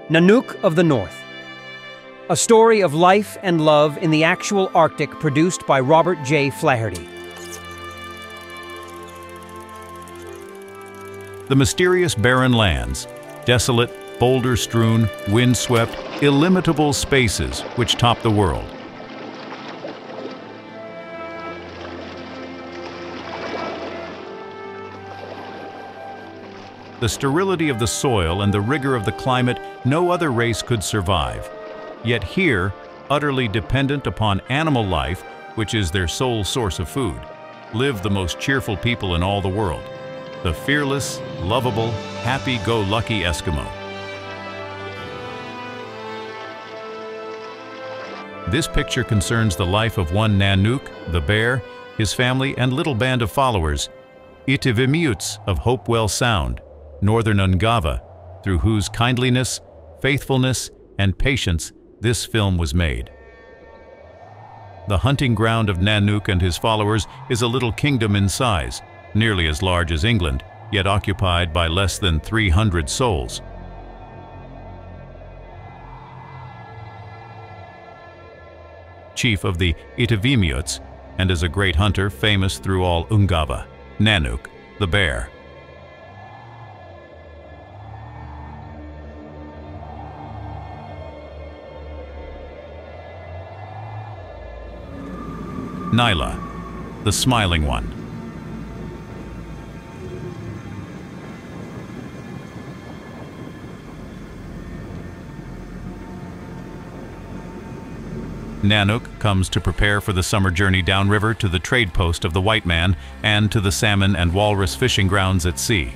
Nanook of the North. A story of life and love in the actual Arctic, produced by Robert J. Flaherty. The mysterious barren lands, desolate, boulder-strewn, wind-swept, illimitable spaces which top the world. The sterility of the soil and the rigor of the climate no other race could survive. Yet here, utterly dependent upon animal life, which is their sole source of food, live the most cheerful people in all the world, the fearless, lovable, happy-go-lucky Eskimo. This picture concerns the life of one Nanook, the bear, his family, and little band of followers, Inuits of Hopewell Sound, northern Ungava, through whose kindliness, faithfulness, and patience this film was made. The hunting ground of Nanook and his followers is a little kingdom in size, nearly as large as England, yet occupied by less than 300 souls. Chief of the Inuits, and is a great hunter famous through all Ungava, Nanook, the bear. Nyla, the smiling one. Nanook comes to prepare for the summer journey downriver to the trade post of the white man and to the salmon and walrus fishing grounds at sea.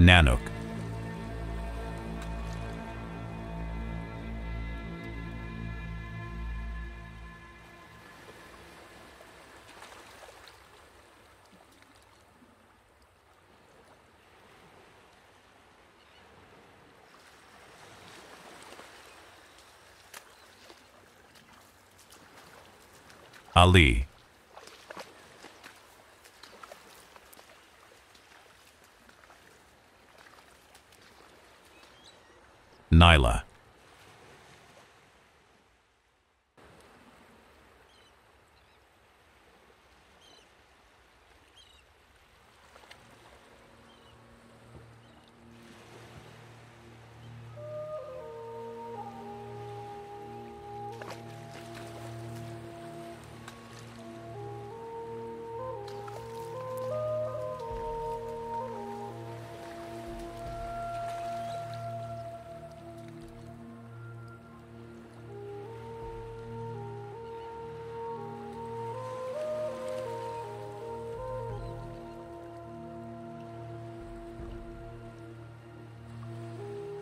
Nanook. Ali. Nyla.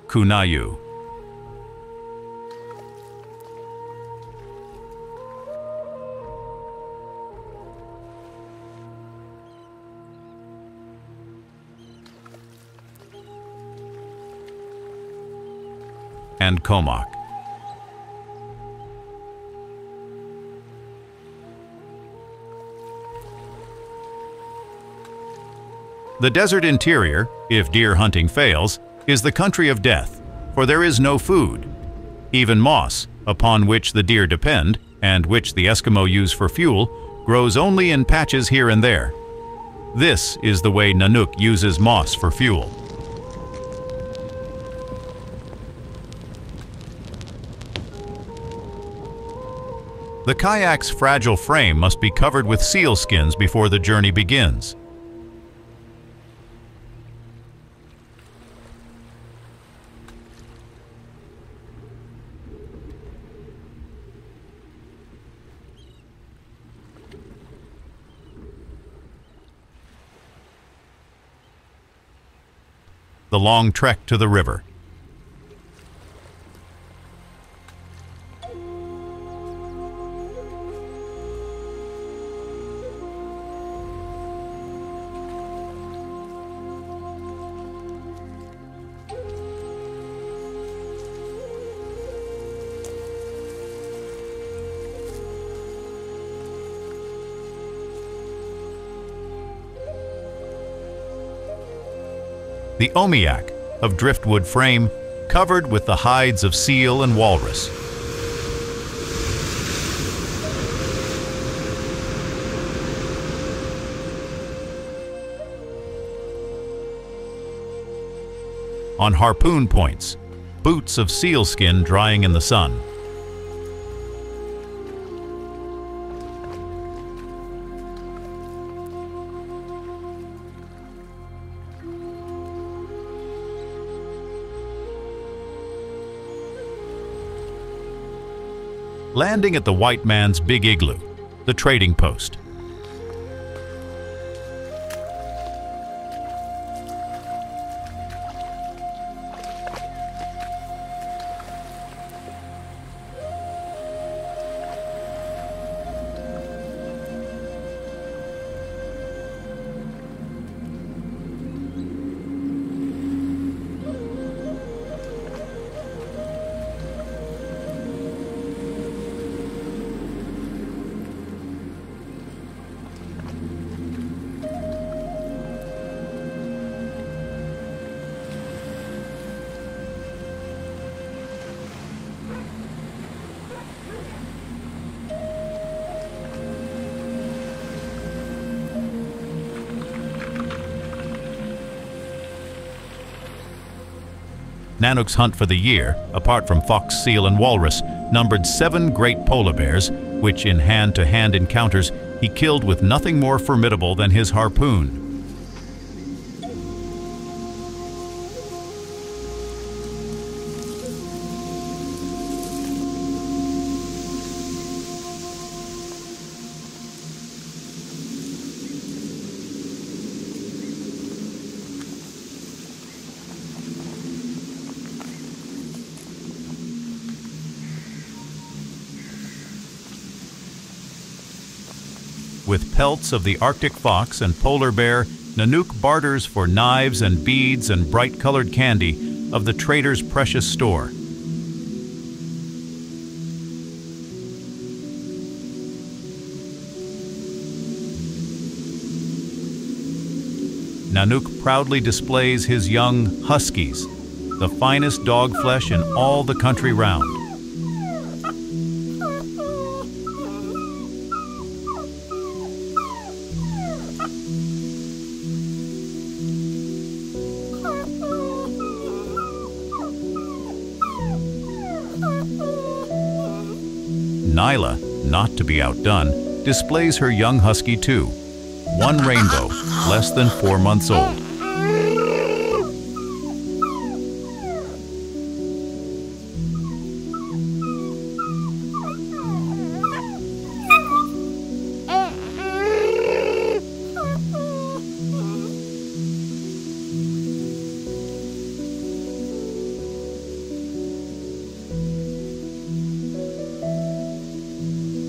Kunayu. And Comoc. The desert interior, if deer hunting fails, is the country of death, for there is no food. Even moss, upon which the deer depend, and which the Eskimo use for fuel, grows only in patches here and there. This is the way Nanook uses moss for fuel. The kayak's fragile frame must be covered with seal skins before the journey begins. The long trek to the river. the omiak, of driftwood frame, covered with the hides of seal and walrus. On harpoon points, boots of sealskin drying in the sun. Landing at the white man's big igloo, the trading post. Nanook's hunt for the year, apart from fox, seal, and walrus, numbered 7 great polar bears, which in hand-to-hand encounters he killed with nothing more formidable than his harpoon. With pelts of the Arctic fox and polar bear, Nanook barters for knives and beads and bright-colored candy of the trader's precious store. Nanook proudly displays his young huskies, the finest dog flesh in all the country round. Nyla, not to be outdone, displays her young husky too. One rainbow, less than 4 months old.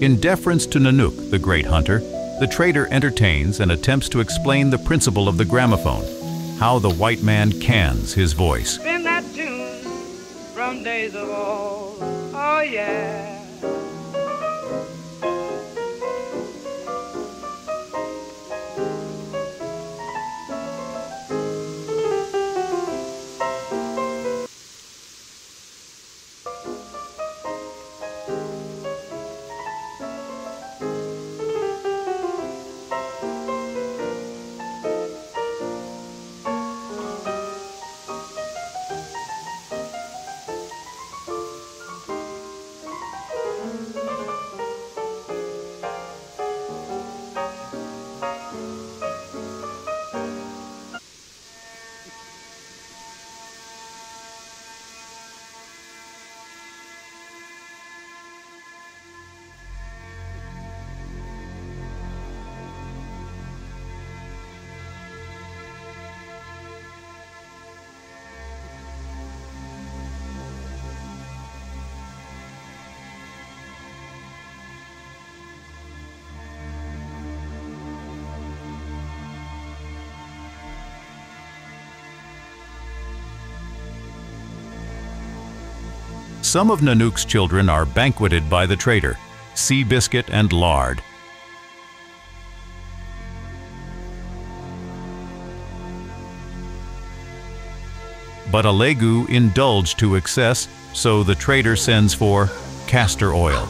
In deference to Nanook, the great hunter, the trader entertains and attempts to explain the principle of the gramophone, how the white man cans his voice. Spin that tune from days of old, oh yeah. Some of Nanook's children are banqueted by the trader, sea biscuit and lard. But Allakariallak indulged to excess, so the trader sends for castor oil.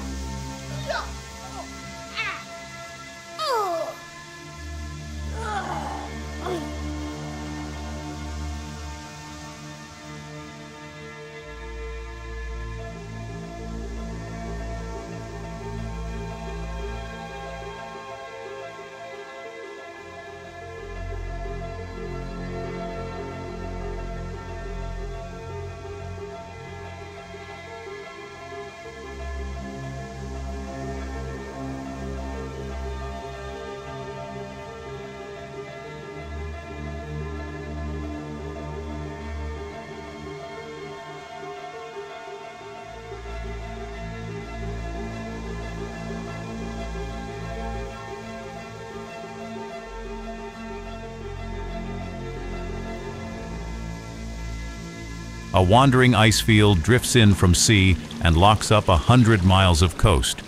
A wandering ice field drifts in from sea and locks up 100 miles of coast.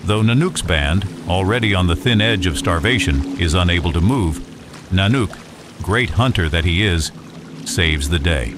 Though Nanook's band, already on the thin edge of starvation, is unable to move, Nanook, great hunter that he is, saves the day.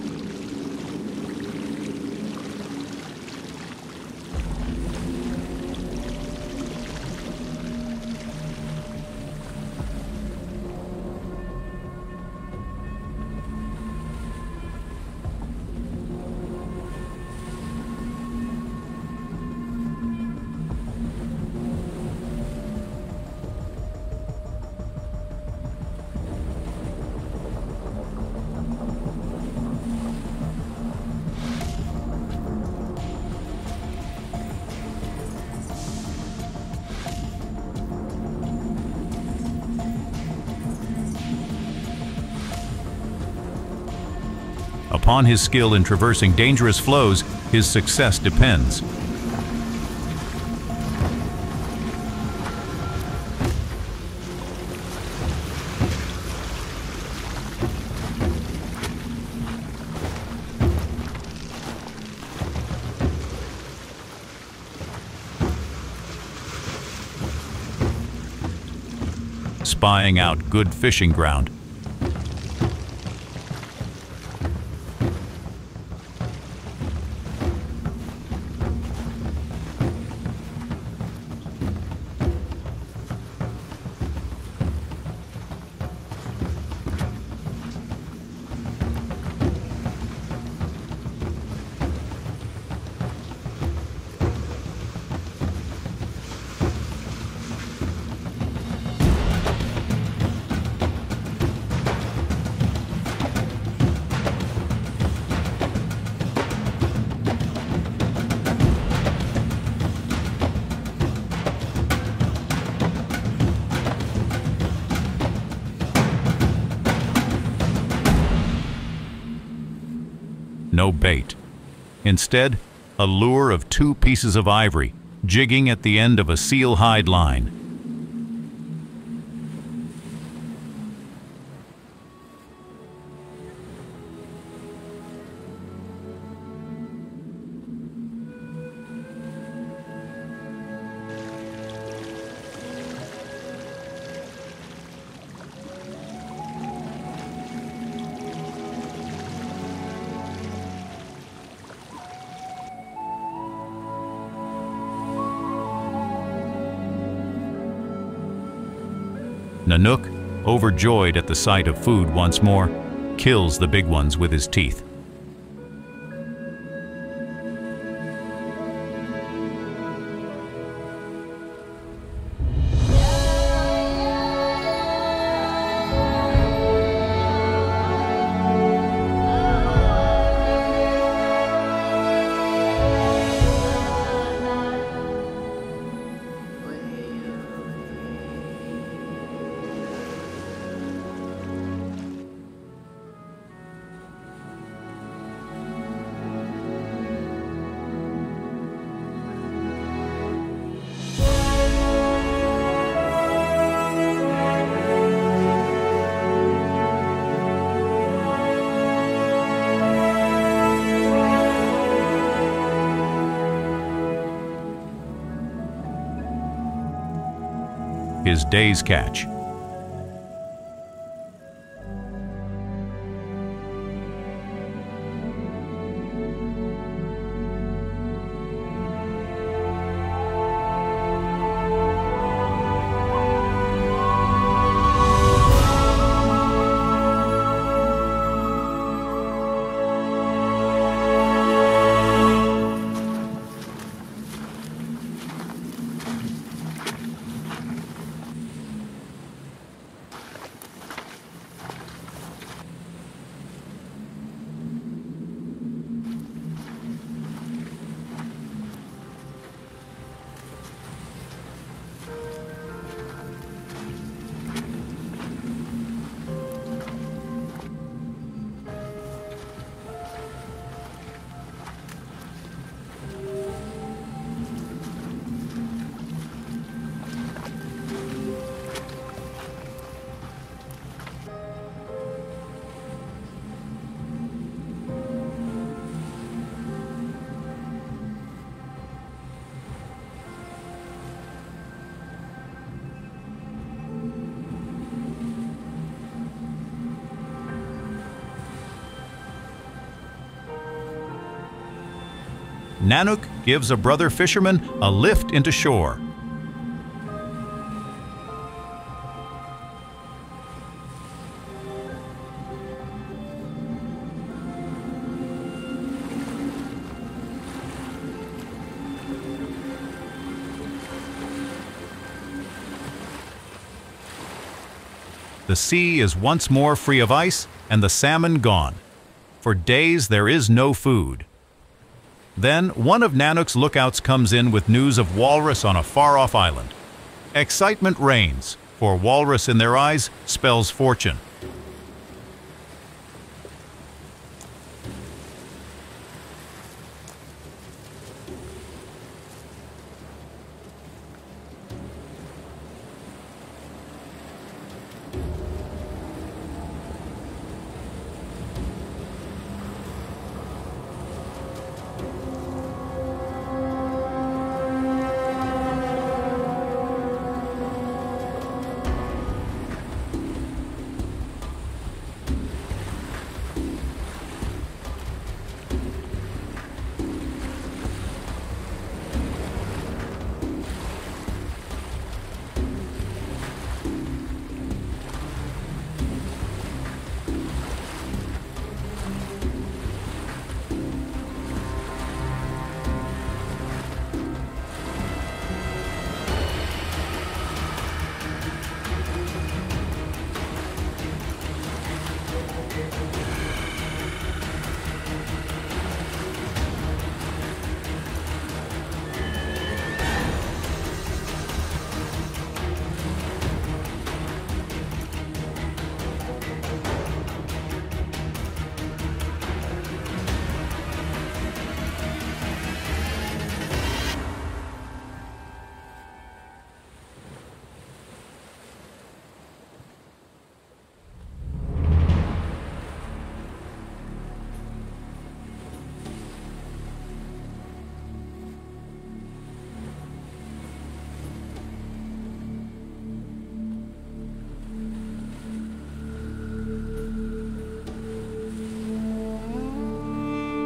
Upon his skill in traversing dangerous flows, his success depends. Spying out good fishing ground. No bait. Instead, a lure of 2 pieces of ivory, jigging at the end of a seal hide line. Nanook, overjoyed at the sight of food once more, kills the big ones with his teeth. His day's catch. Nanook gives a brother fisherman a lift into shore. The sea is once more free of ice and the salmon gone. For days there is no food. Then one of Nanook's lookouts comes in with news of walrus on a far-off island. Excitement reigns, for walrus in their eyes spells fortune.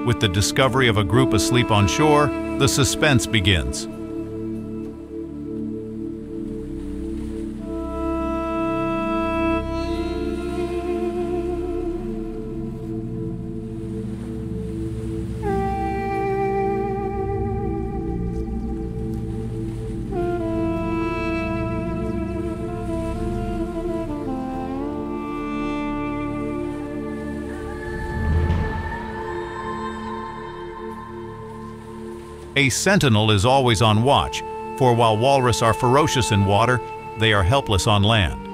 With the discovery of a group asleep on shore, the suspense begins. A sentinel is always on watch, for while walrus are ferocious in water, they are helpless on land.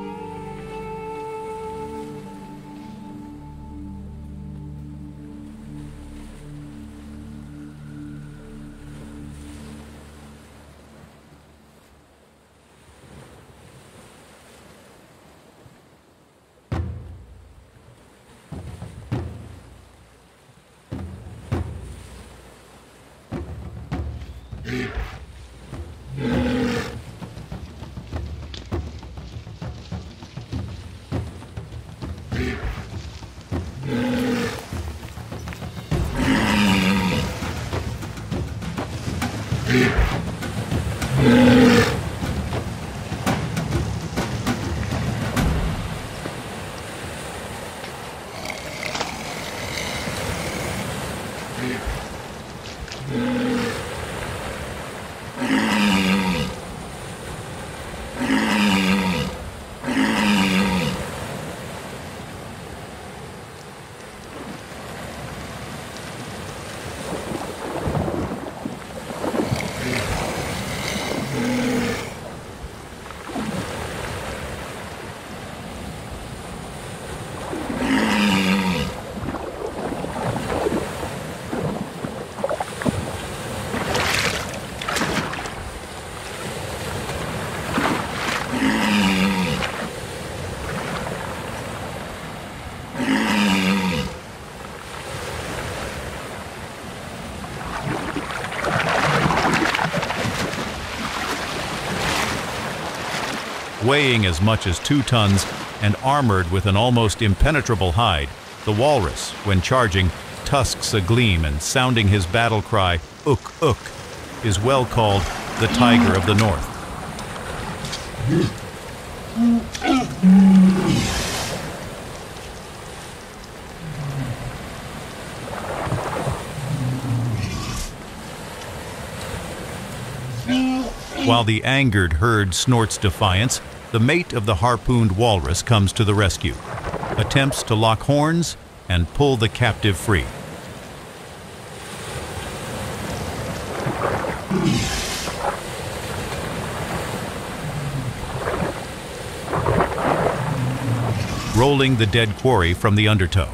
Weighing as much as 2 tons and armored with an almost impenetrable hide, the walrus, when charging, tusks looks agleam and sounding his battle cry, "Uk, uk," is well called the Tiger of the North. While the angered herd snorts defiance, the mate of the harpooned walrus comes to the rescue, attempts to lock horns and pull the captive free. Rolling the dead quarry from the undertow.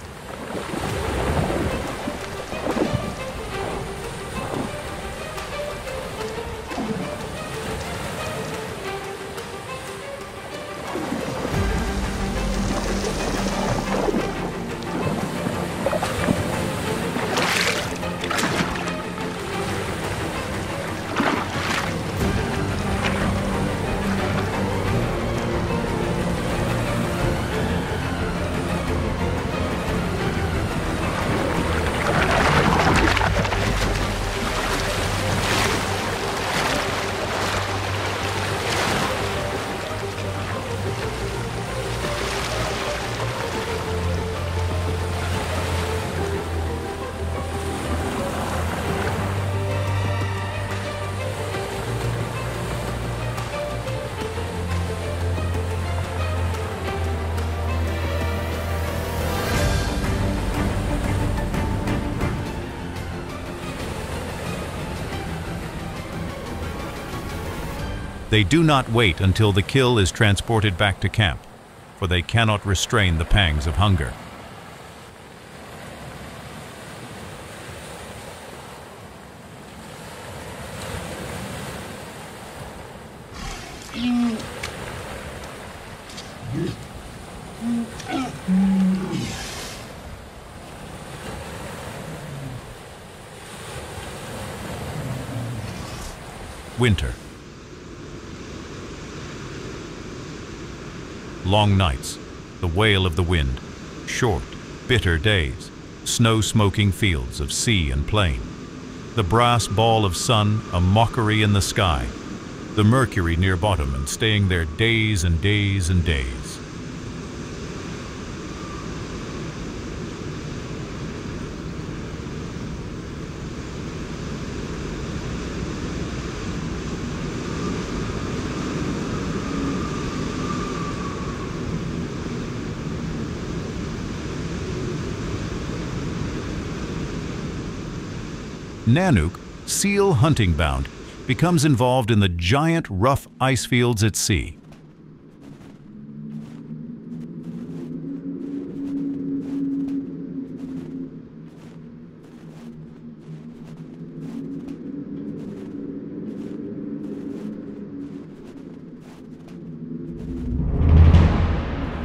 They do not wait until the kill is transported back to camp, for they cannot restrain the pangs of hunger. Winter. Long nights, the wail of the wind, short, bitter days, snow-smoking fields of sea and plain, the brass ball of sun a mockery in the sky, the mercury near bottom and staying there days and days and days. Nanook, seal hunting bound, becomes involved in the giant rough ice fields at sea.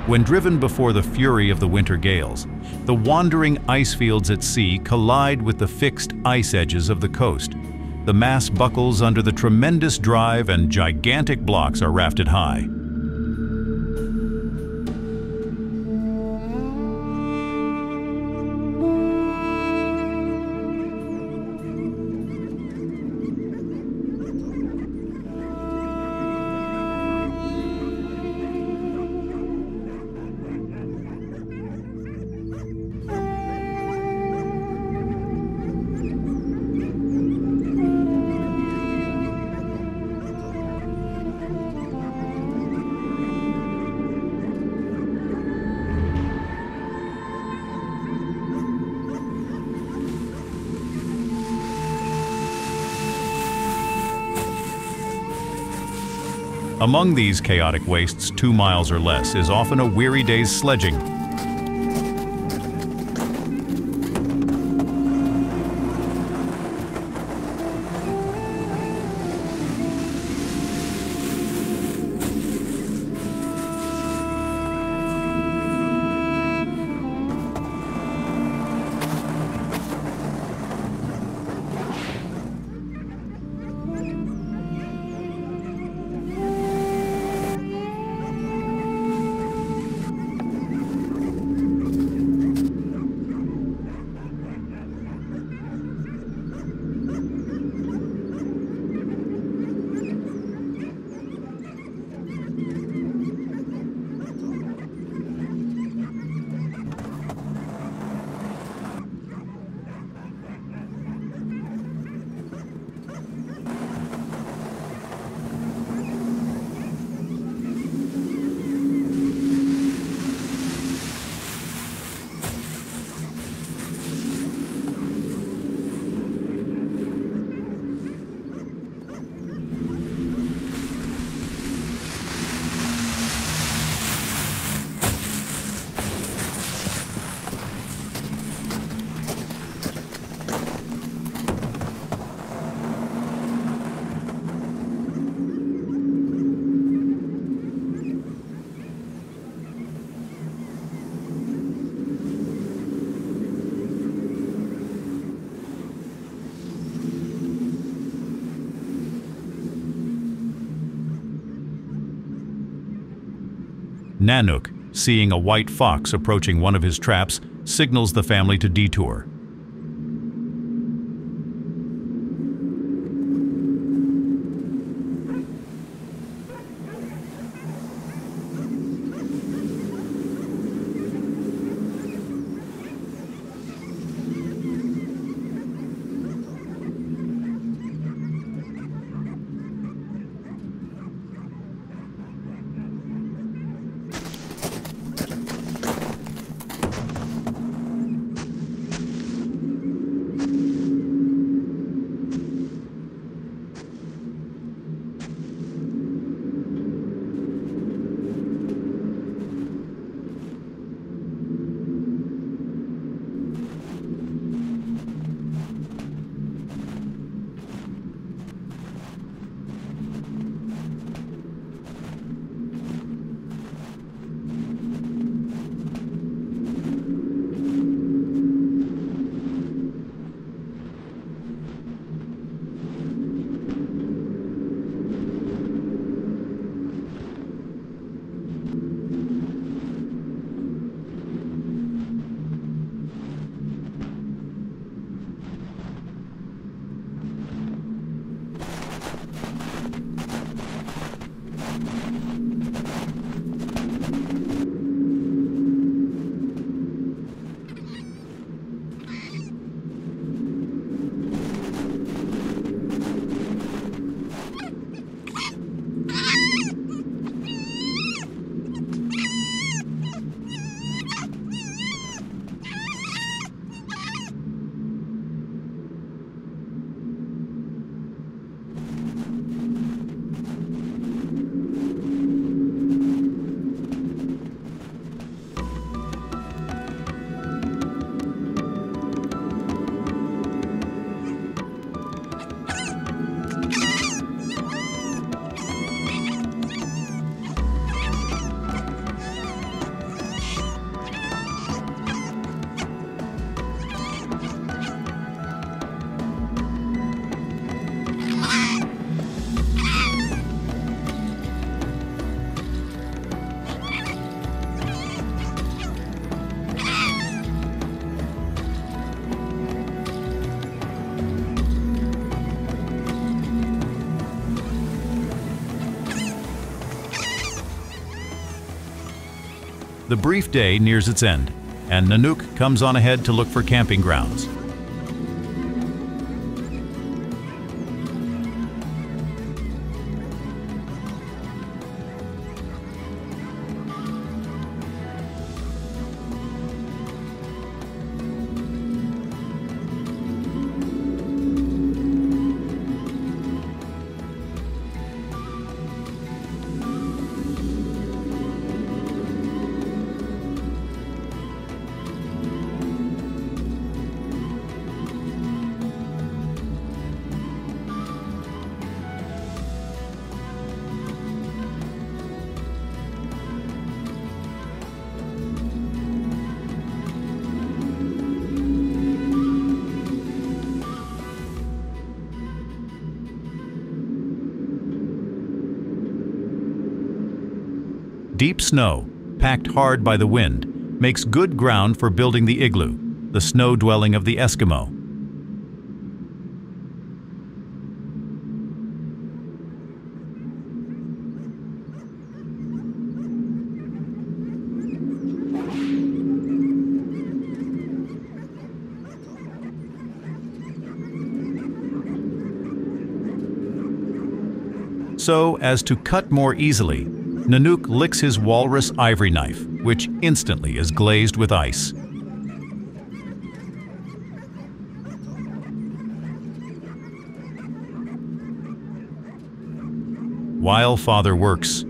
When driven before the fury of the winter gales, the wandering ice fields at sea collide with the fixed ice edges of the coast. The mass buckles under the tremendous drive and gigantic blocks are rafted high. Among these chaotic wastes, 2 miles or less, is often a weary day's sledging. Nanook, seeing a white fox approaching one of his traps, signals the family to detour. The brief day nears its end, and Nanook comes on ahead to look for camping grounds. Deep snow, packed hard by the wind, makes good ground for building the igloo, the snow dwelling of the Eskimo. So, as to cut more easily, Nanook licks his walrus ivory knife, which instantly is glazed with ice. While father works,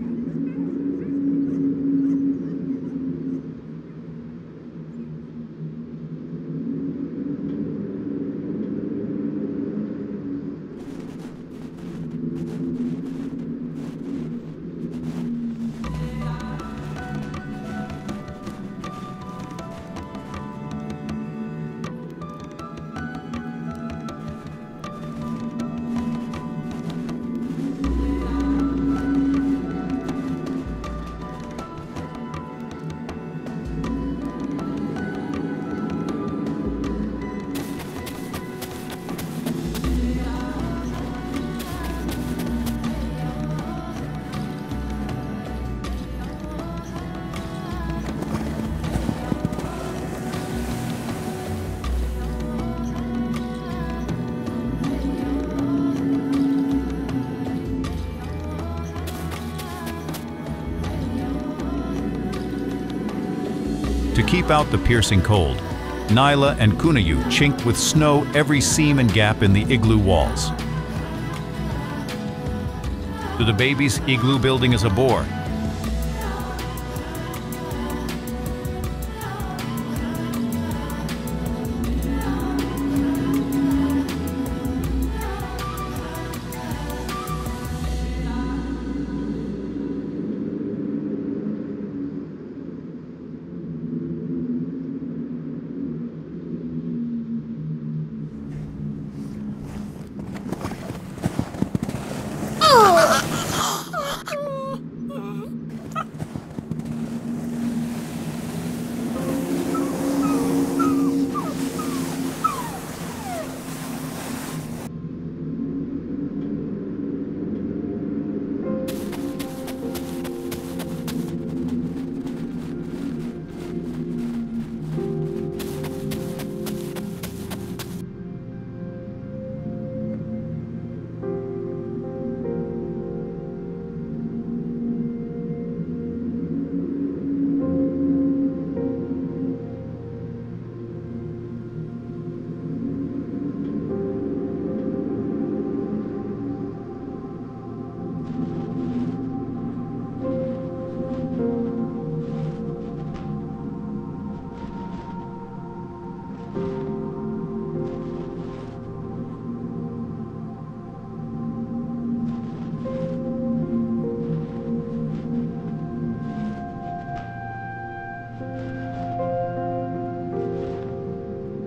keep out the piercing cold, Nyla and Kunayu chinked with snow every seam and gap in the igloo walls. To the babies, igloo building is a bore.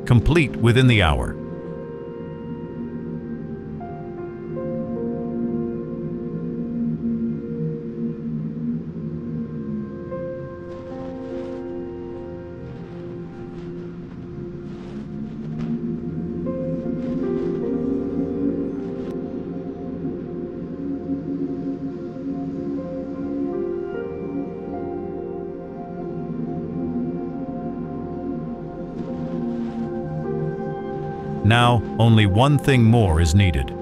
Complete within the hour. Now, only one thing more is needed.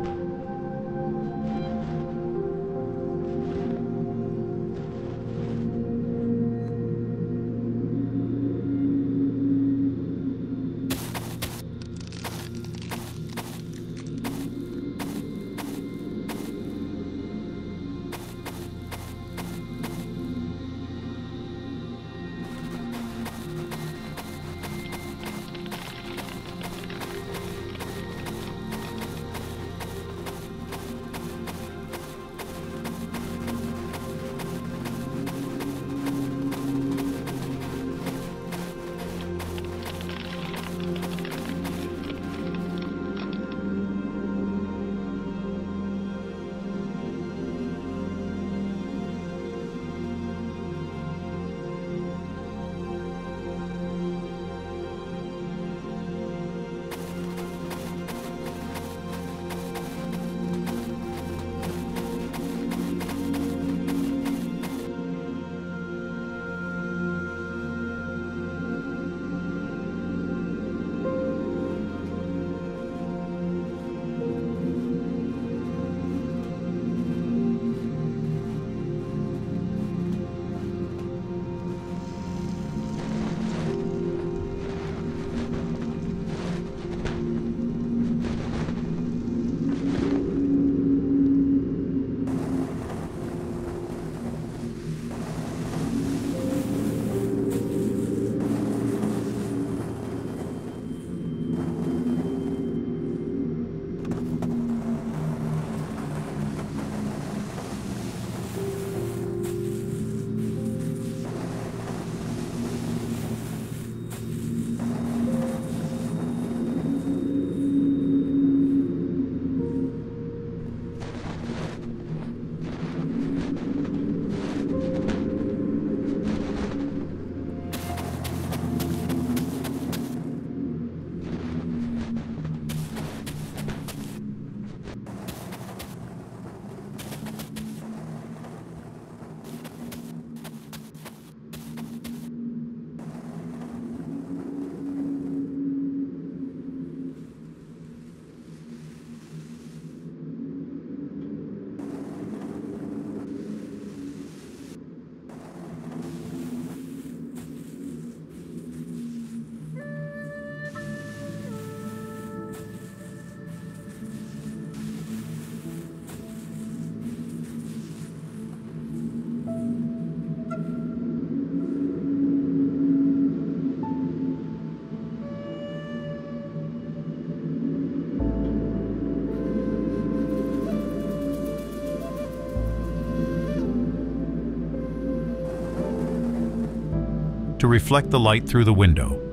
to reflect the light through the window.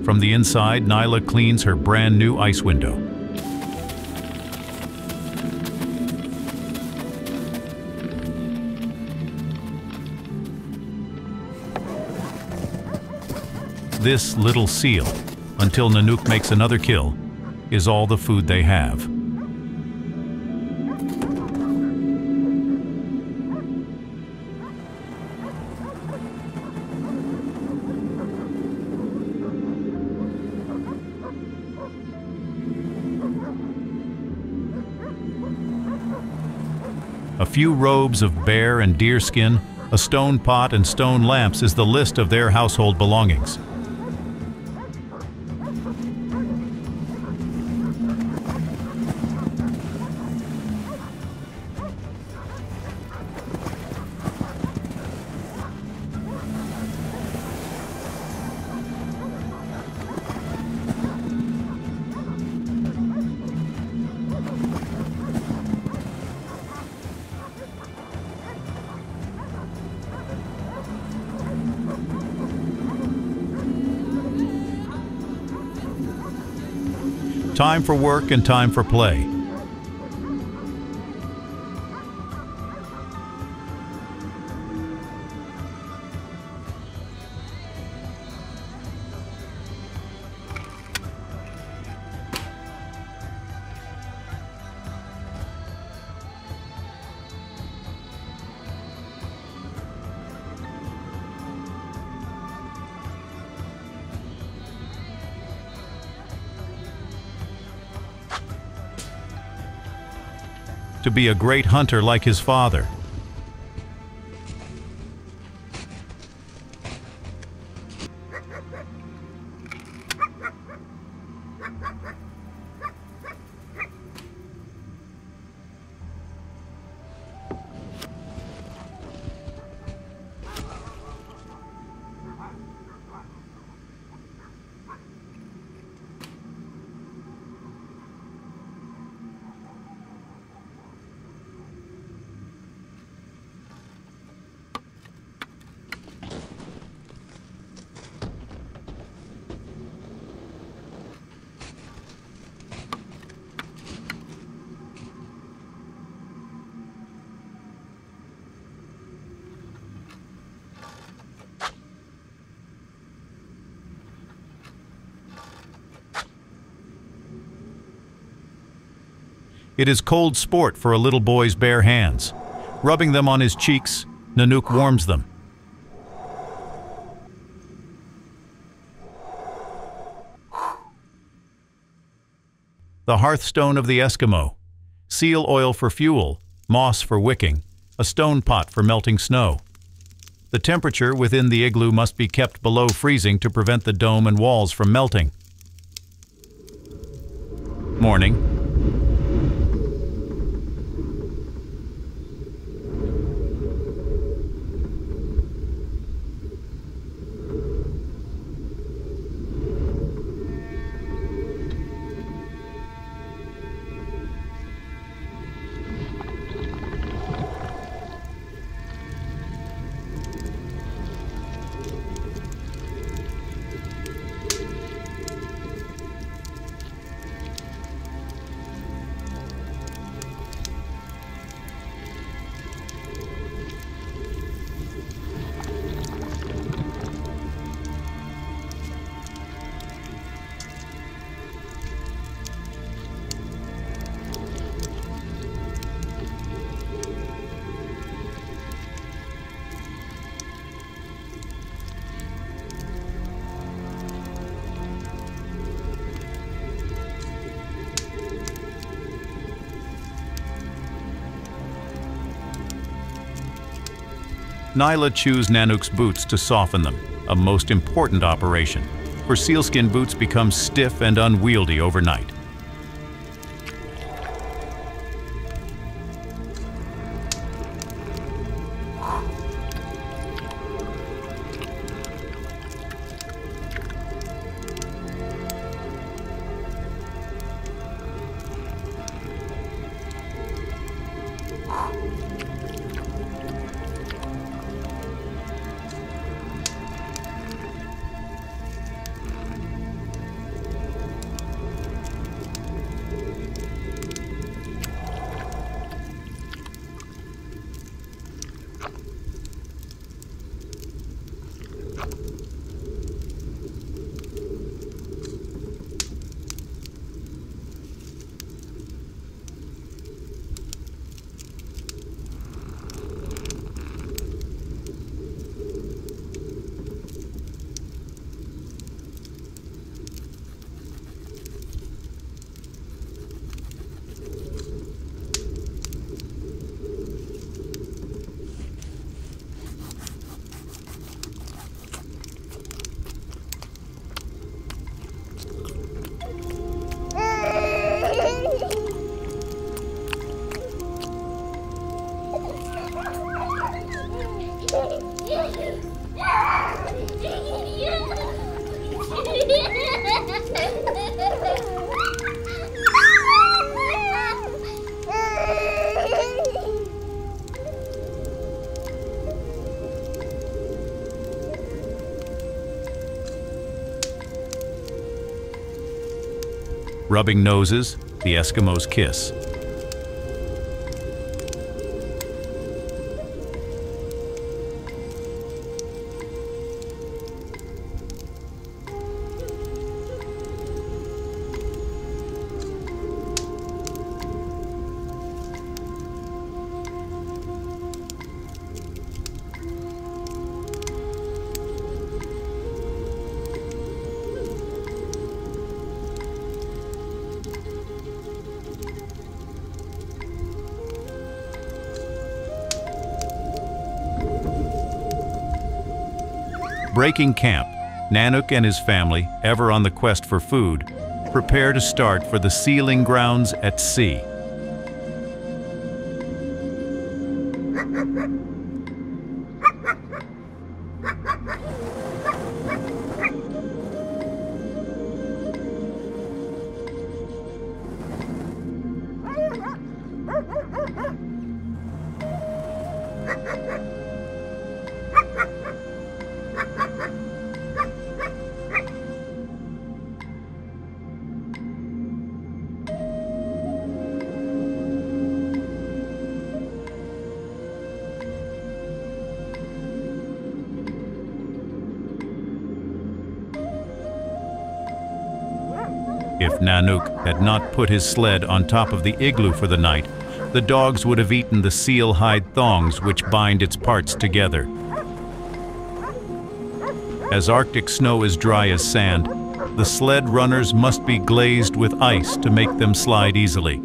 From the inside, Nyla cleans her brand new ice window. This little seal, until Nanook makes another kill, is all the food they have. A few robes of bear and deer skin, a stone pot and stone lamps is the list of their household belongings. Time for work and time for play. To be a great hunter like his father. It is cold sport for a little boy's bare hands. Rubbing them on his cheeks, Nanook warms them. The hearthstone of the Eskimo. Seal oil for fuel, moss for wicking, a stone pot for melting snow. The temperature within the igloo must be kept below freezing to prevent the dome and walls from melting. Morning. Nyla chews Nanook's boots to soften them, a most important operation, for sealskin boots become stiff and unwieldy overnight. Rubbing noses, the Eskimos kiss. Breaking camp, Nanook and his family, ever on the quest for food, prepare to start for the sealing grounds at sea. If Nanook had not put his sled on top of the igloo for the night, the dogs would have eaten the seal hide thongs which bind its parts together. As Arctic snow is dry as sand, the sled runners must be glazed with ice to make them slide easily.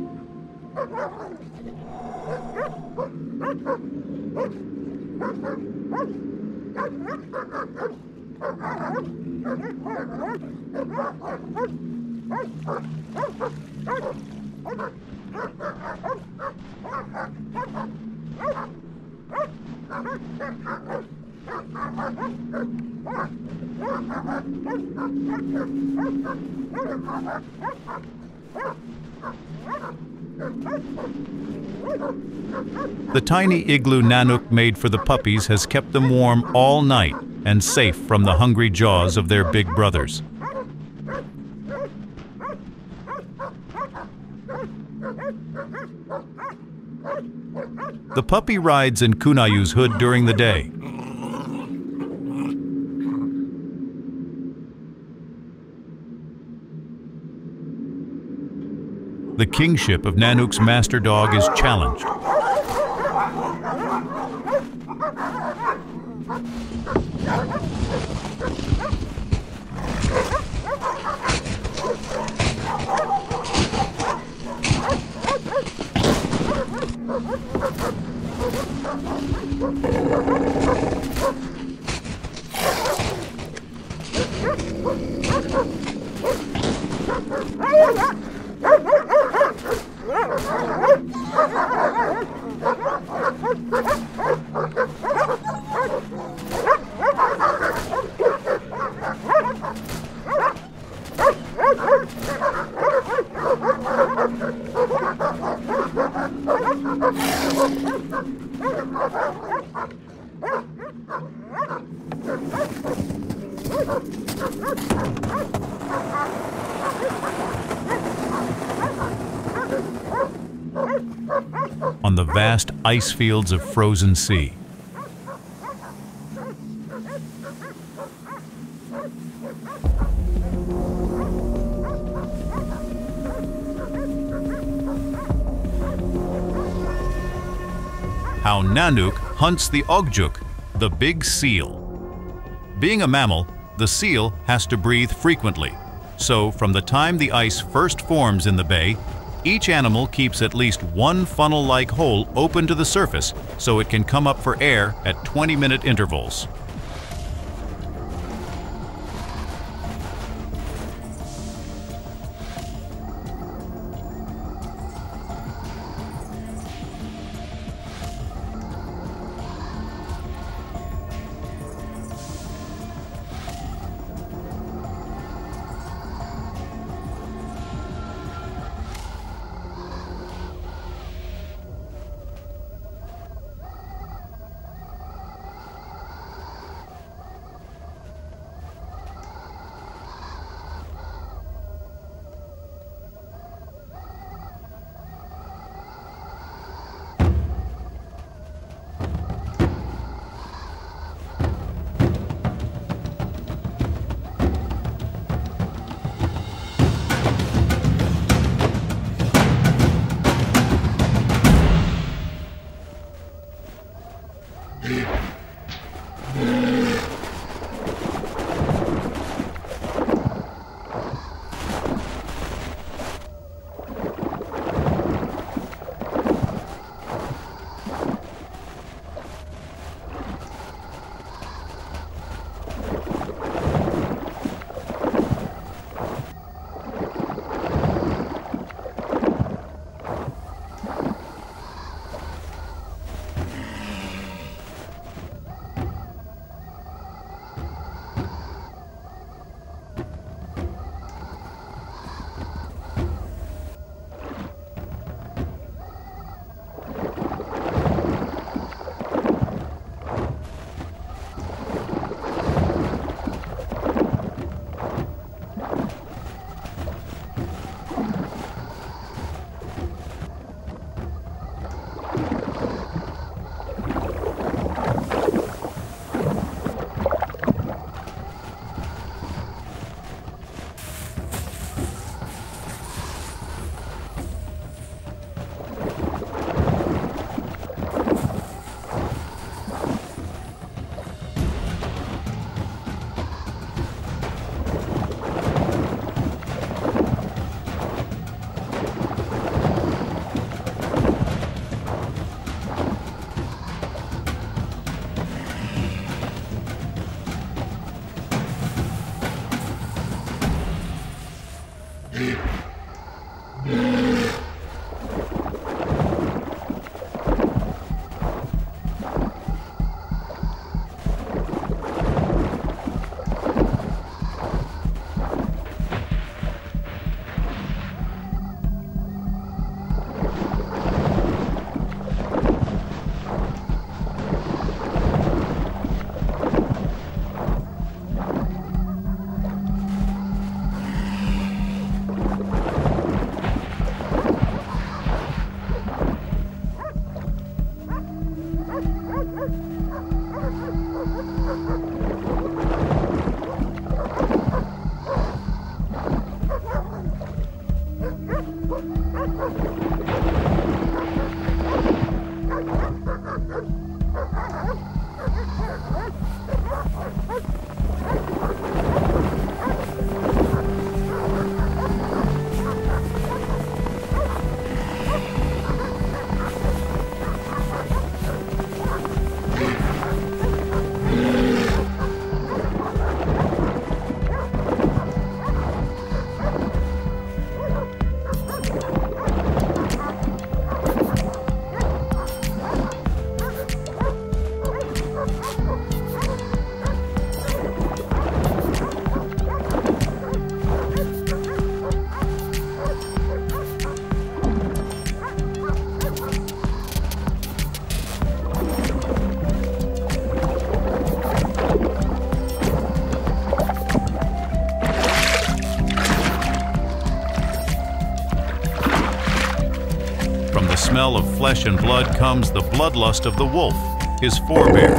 The tiny igloo Nanook made for the puppies has kept them warm all night and safe from the hungry jaws of their big brothers. The puppy rides in Kunayu's hood during the day. The kingship of Nanook's master dog is challenged. On the vast ice fields of frozen sea. How Nanook hunts the ogjuk, the big seal. Being a mammal, the seal has to breathe frequently. So from the time the ice first forms in the bay, each animal keeps at least one funnel-like hole open to the surface so it can come up for air at 20-minute intervals. From the smell of flesh and blood comes the bloodlust of the wolf, his forebear.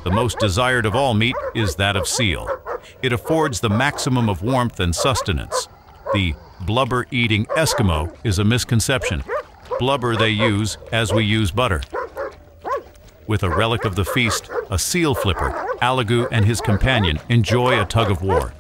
The most desired of all meat is that of seal. It affords the maximum of warmth and sustenance. The blubber-eating Eskimo is a misconception. Blubber they use as we use butter. With a relic of the feast, a seal flipper, Allakariallak and his companion enjoy a tug of war.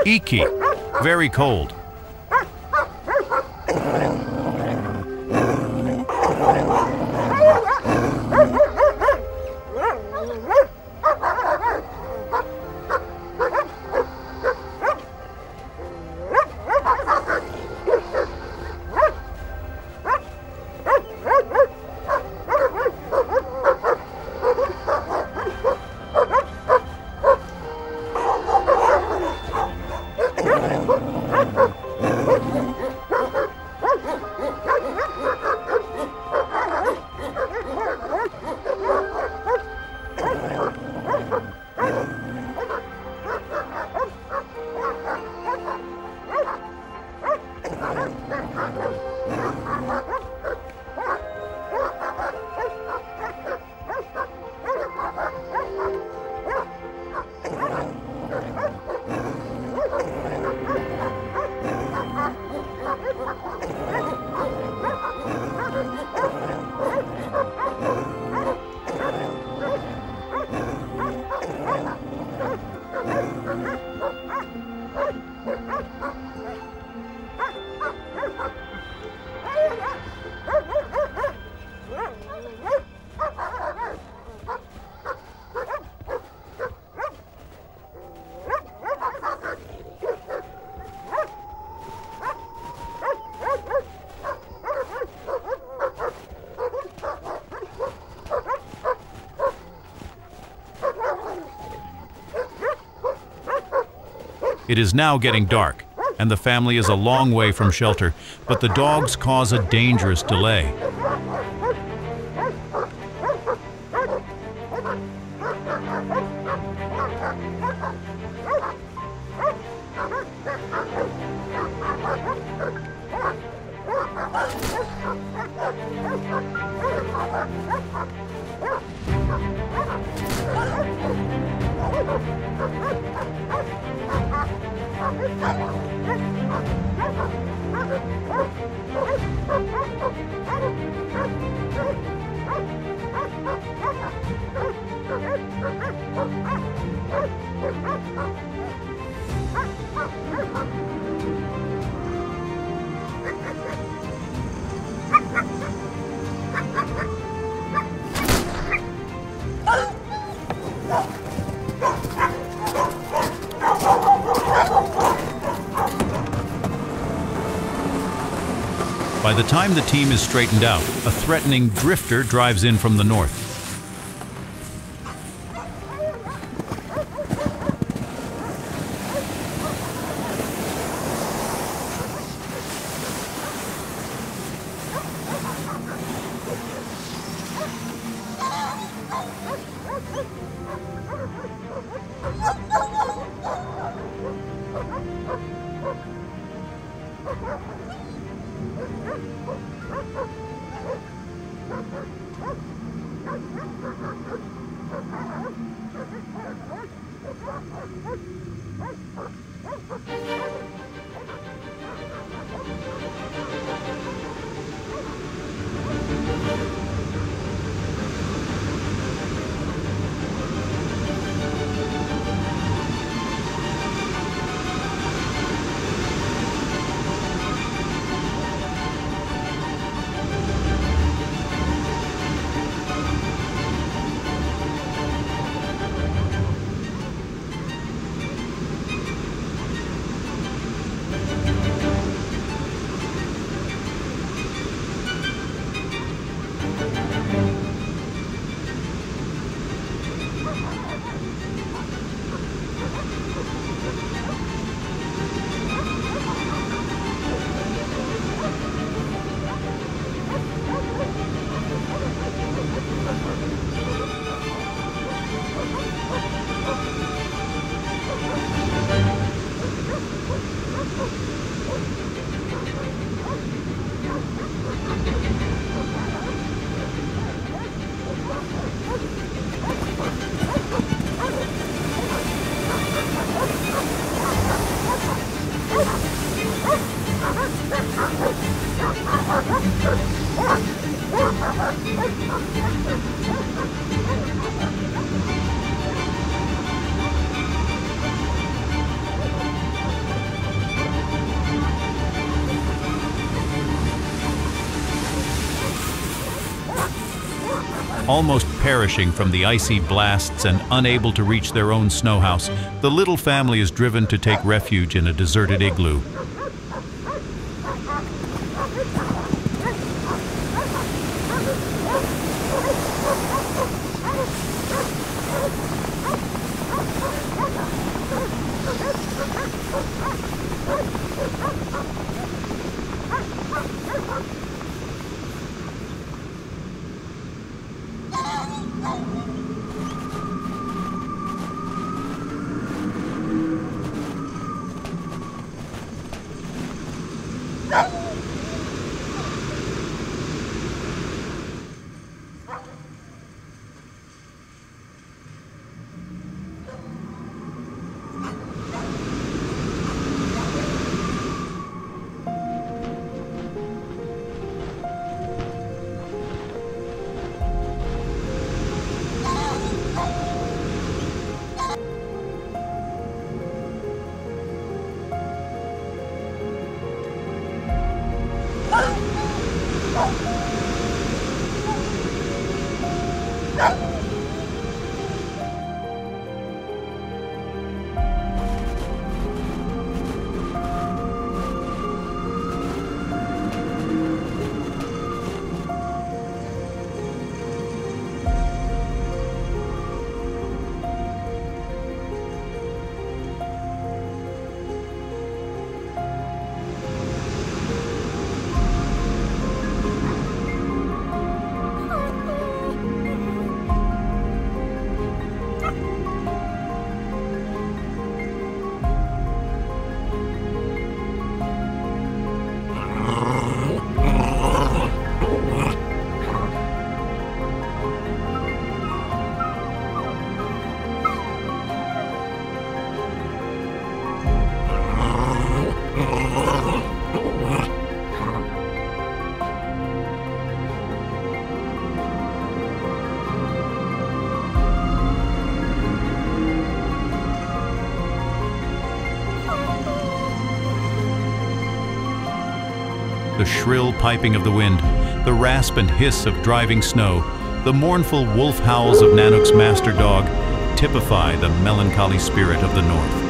Iki, very cold. It is now getting dark, and the family is a long way from shelter, but the dogs cause a dangerous delay. By the time the team is straightened out, a threatening drifter drives in from the north. Almost perishing from the icy blasts and unable to reach their own snow house, the little family is driven to take refuge in a deserted igloo. shrill piping of the wind, the rasp and hiss of driving snow, the mournful wolf howls of Nanook's master dog typify the melancholy spirit of the North.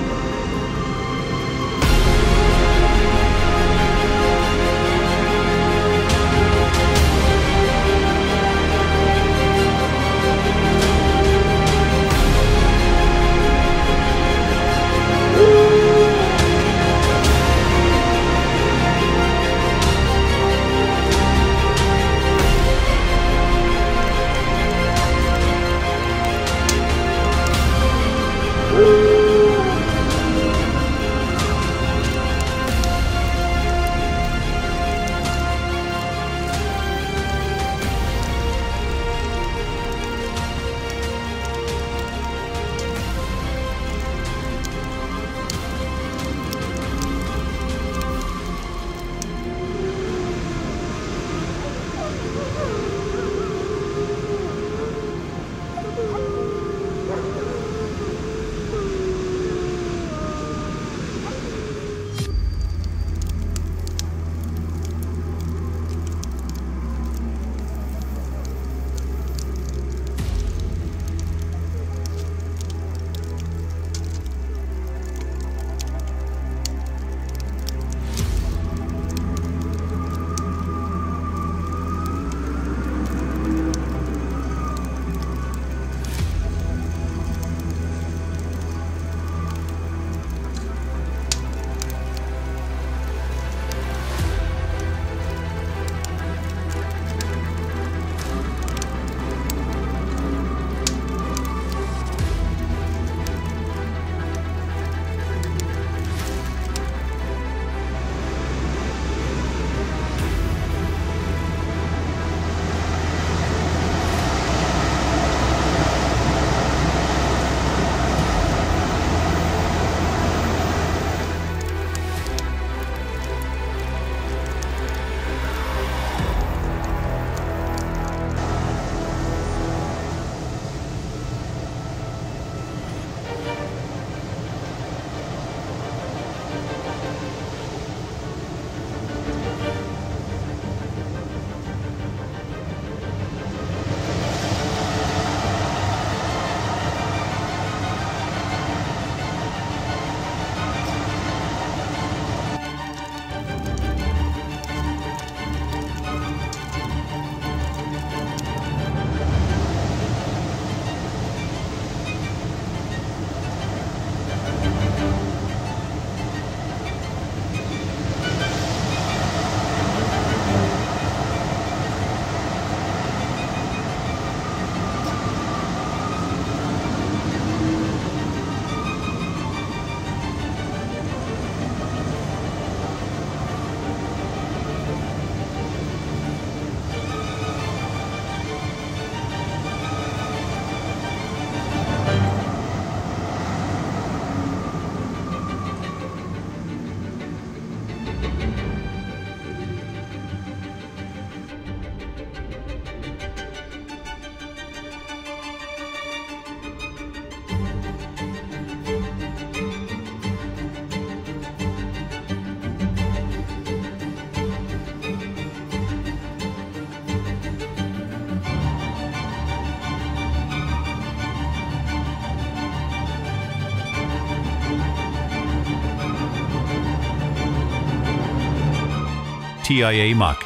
TIA Muck.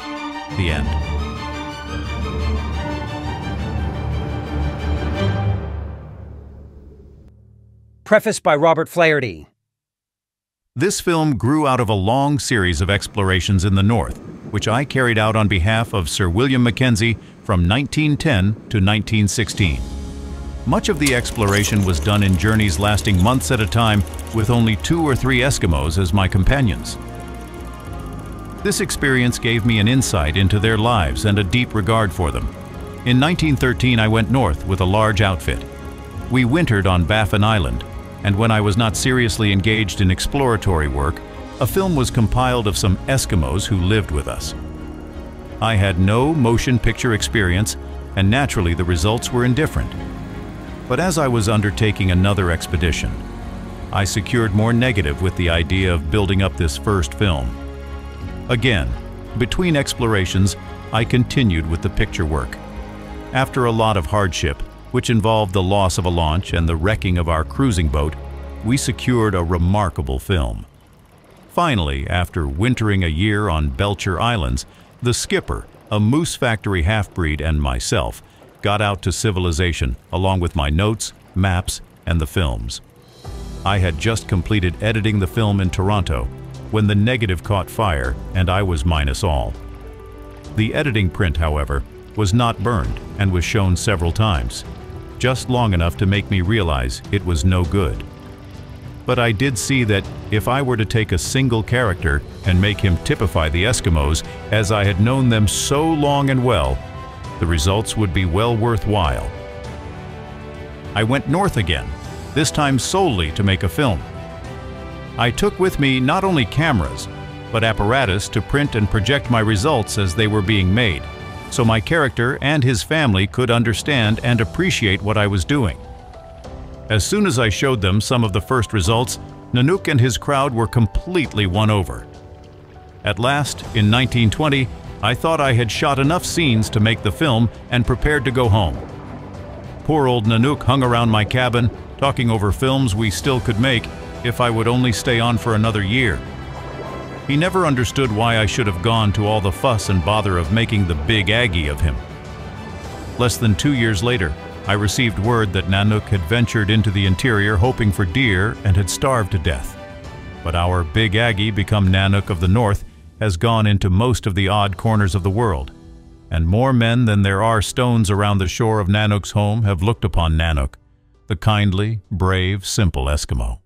The end. Preface by Robert Flaherty. This film grew out of a long series of explorations in the North, which I carried out on behalf of Sir William Mackenzie from 1910 to 1916. Much of the exploration was done in journeys lasting months at a time, with only 2 or 3 Eskimos as my companions. This experience gave me an insight into their lives and a deep regard for them. In 1913, I went north with a large outfit. We wintered on Baffin Island, and when I was not seriously engaged in exploratory work, a film was compiled of some Eskimos who lived with us. I had no motion picture experience, and naturally the results were indifferent. But as I was undertaking another expedition, I secured more negative with the idea of building up this first film. Again, Between explorations, I continued with the picture work. After a lot of hardship, which involved the loss of a launch and the wrecking of our cruising boat, we secured a remarkable film. Finally, after wintering a year on Belcher Islands, the skipper, a Moose Factory half-breed, and myself got out to civilization along with my notes, maps, and the films. I had just completed editing the film in Toronto when the negative caught fire and I was minus all. The editing print, however, was not burned and was shown several times, just long enough to make me realize it was no good. But I did see that if I were to take a single character and make him typify the Eskimos as I had known them so long and well, the results would be well worthwhile. I went north again, this time solely to make a film. I took with me not only cameras, but apparatus to print and project my results as they were being made, so my character and his family could understand and appreciate what I was doing. As soon as I showed them some of the first results, Nanook and his crowd were completely won over. At last, in 1920, I thought I had shot enough scenes to make the film and prepared to go home. Poor old Nanook hung around my cabin, talking over films we still could make if I would only stay on for another year. He never understood why I should have gone to all the fuss and bother of making the big Aggie of him. Less than 2 years later, I received word that Nanook had ventured into the interior hoping for deer and had starved to death. But our big Aggie, become Nanook of the North, has gone into most of the odd corners of the world, and more men than there are stones around the shore of Nanook's home have looked upon Nanook, the kindly, brave, simple Eskimo.